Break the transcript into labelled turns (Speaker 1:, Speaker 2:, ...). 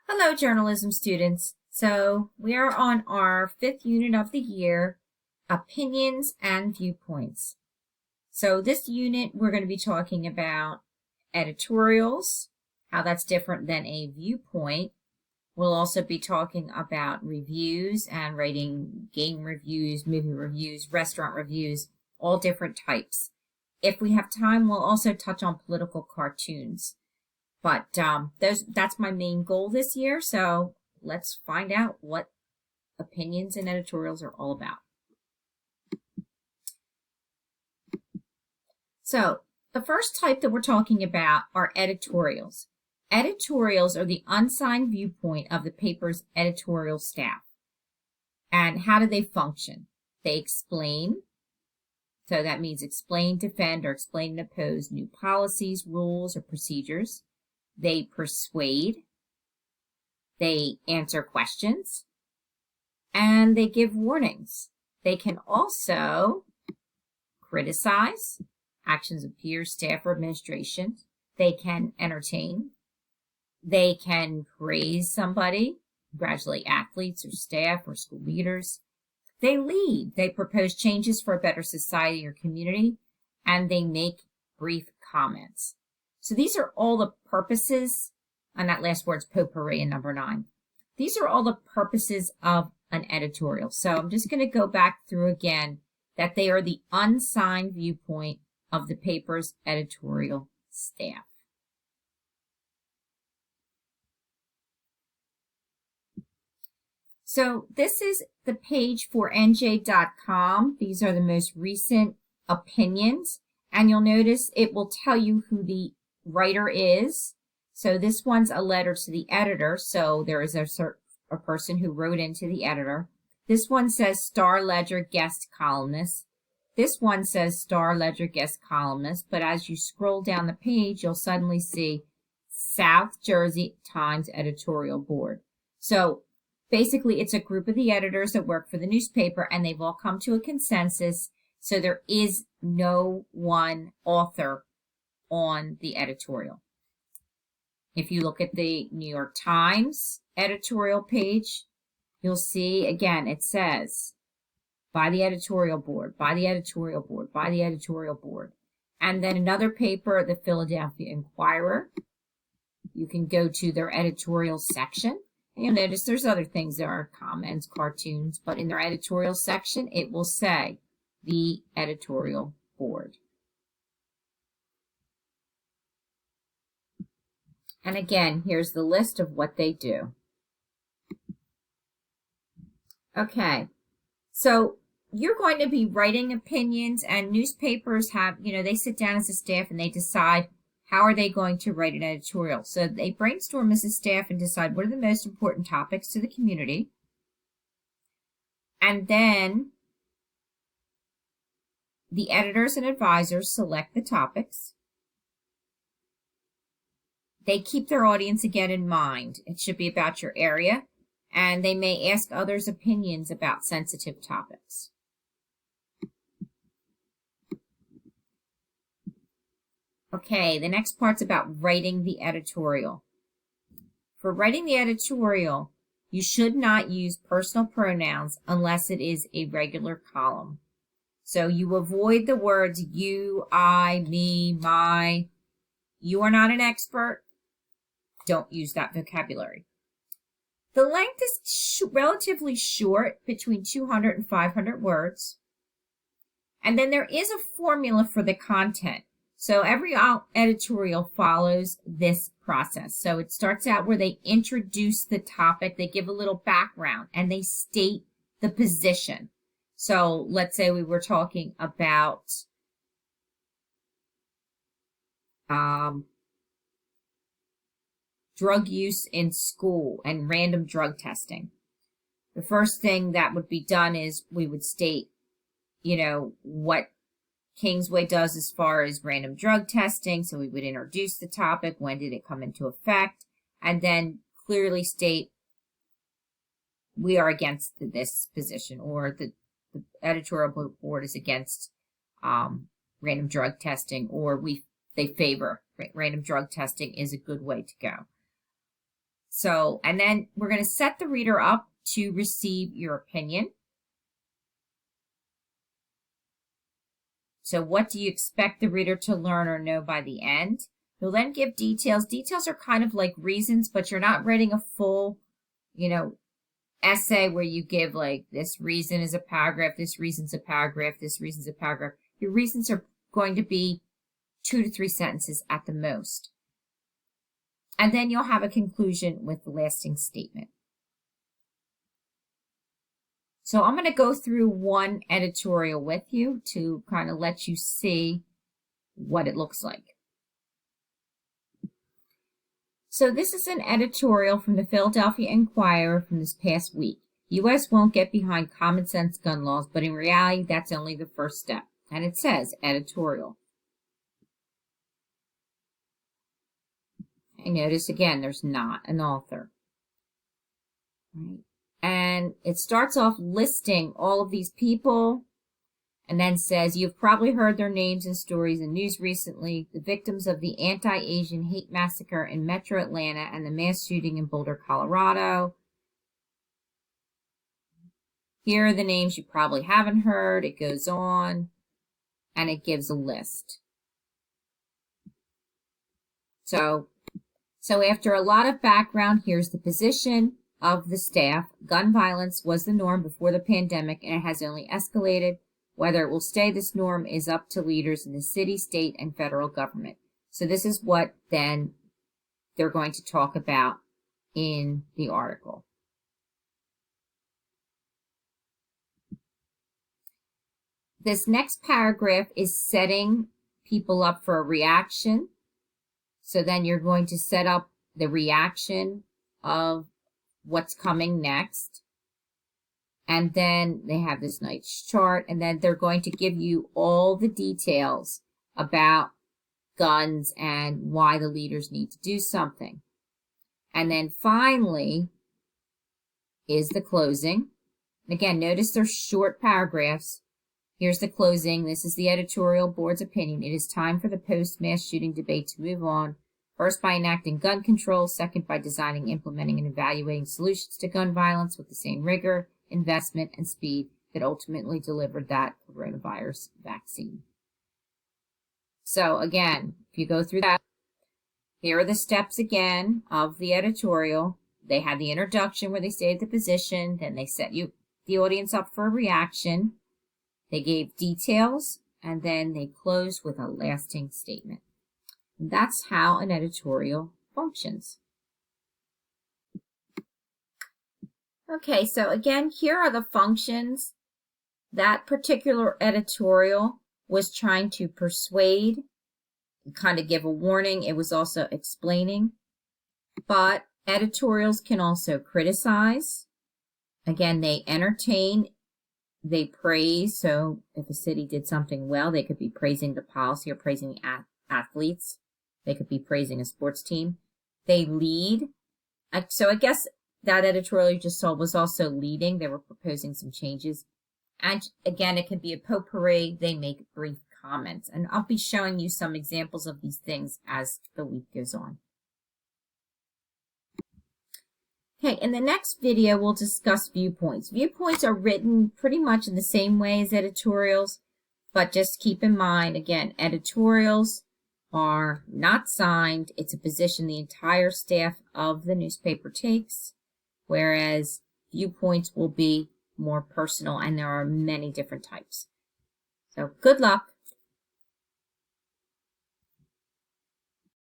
Speaker 1: Hello, journalism students. So we are on our 5th unit of the year, Opinions and Viewpoints. So this unit, we're going to be talking about editorials, how that's different than a viewpoint. We'll also be talking about reviews and writing game reviews, movie reviews, restaurant reviews, all different types. If we have time, we'll also touch on political cartoons. But that's my main goal this year, so let's find out what opinions and editorials are all about. So the first type that we're talking about are editorials. Editorials are the unsigned viewpoint of the paper's editorial staff. And how do they function? They explain, so that means explain, defend, or explain and oppose new policies, rules, or procedures. They persuade, they answer questions, and they give warnings. They can also criticize actions of peers, staff, or administration. They can entertain. They can praise somebody, congratulate athletes or staff or school leaders. They lead. They propose changes for a better society or community, and they make brief comments. So these are all the purposes, and that last word's potpourri in number 9. These are all the purposes of an editorial. So I'm just going to go back through again that they are the unsigned viewpoint of the paper's editorial staff. So this is the page for NJcom. These are the most recent opinions, and you'll notice it will tell you who the writer is. So this one's a letter to the editor, so there is a person who wrote into the editor. This one says Star Ledger guest columnist. This one says Star Ledger guest columnist, but as you scroll down the page, you'll suddenly see South Jersey Times editorial board. So basically, it's a group of the editors that work for the newspaper, and they've all come to a consensus, so there is no one author on the editorial. If you look at the New York Times editorial page, you'll see, again, it says, by the editorial board, by the editorial board, by the editorial board. And then another paper, the Philadelphia Inquirer, you can go to their editorial section. And you'll notice there's other things. There are comments, cartoons, but in their editorial section, it will say the editorial board. And again, here's the list of what they do. Okay, so you're going to be writing opinions, and newspapers have, they sit down as a staff and they decide how are they going to write an editorial. So they brainstorm as a staff and decide what are the most important topics to the community. And then the editors and advisors select the topics. They keep their audience again in mind. It should be about your area, and they may ask others' opinions about sensitive topics. Okay, the next part's about writing the editorial. For writing the editorial, you should not use personal pronouns unless it is a regular column. So you avoid the words you, I, me, my. You are not an expert. Don't use that vocabulary. The length is relatively short, between 200 and 500 words. And then there is a formula for the content. So every editorial follows this process. So it starts out where they introduce the topic, they give a little background, and they state the position. So let's say we were talking about drug use in school and random drug testing. The first thing that would be done is we would state, what Kingsway does as far as random drug testing. So we would introduce the topic, when did it come into effect, and then clearly state we are against this position, or the editorial board is against random drug testing, or they favor random drug testing is a good way to go. So, and then we're going to set the reader up to receive your opinion. So what do you expect the reader to learn or know by the end? You'll then give details. Details are kind of like reasons, but you're not writing a full, essay where you give like this reason is a paragraph, this reason's a paragraph, this reason's a paragraph. Your reasons are going to be 2 to 3 sentences at the most. And then you'll have a conclusion with the lasting statement. So I'm going to go through one editorial with you to kind of let you see what it looks like. So this is an editorial from the Philadelphia Inquirer from this past week. U.S. won't get behind common sense gun laws, but in reality, that's only the first step. And it says editorial. And notice again, there's not an author. Right? And it starts off listing all of these people and then says, you've probably heard their names and stories in news recently, the victims of the anti-Asian hate massacre in Metro Atlanta and the mass shooting in Boulder, Colorado. Here are the names you probably haven't heard. It goes on and it gives a list. So after a lot of background, here's the position of the staff. Gun violence was the norm before the pandemic, and it has only escalated. Whether it will stay this norm is up to leaders in the city, state, and federal government. So this is what then they're going to talk about in the article. This next paragraph is setting people up for a reaction. So then you're going to set up the reaction of what's coming next. And then they have this nice chart, and then they're going to give you all the details about guns and why the leaders need to do something. And then finally is the closing. Again, notice they're short paragraphs. Here's the closing. This is the editorial board's opinion. It is time for the post-mass shooting debate to move on. First, by enacting gun control. Second, by designing, implementing, and evaluating solutions to gun violence with the same rigor, investment, and speed that ultimately delivered that coronavirus vaccine. So again, if you go through that, here are the steps again of the editorial. They had the introduction where they stated the position, then they set the audience up for a reaction. They gave details, and then they closed with a lasting statement. And that's how an editorial functions. Okay, so again, here are the functions. That particular editorial was trying to persuade, kind of give a warning. It was also explaining. But editorials can also criticize. Again, they entertain, they praise. So if a city did something well, they could be praising the policy or praising the athletes. They could be praising a sports team. They lead. So I guess that editorial you just saw was also leading. They were proposing some changes. And again, it can be a potpourri. They make brief comments. And I'll be showing you some examples of these things as the week goes on. Okay, in the next video, we'll discuss viewpoints. Viewpoints are written pretty much in the same way as editorials, but just keep in mind, again, editorials are not signed. It's a position the entire staff of the newspaper takes, whereas viewpoints will be more personal, and there are many different types. So good luck.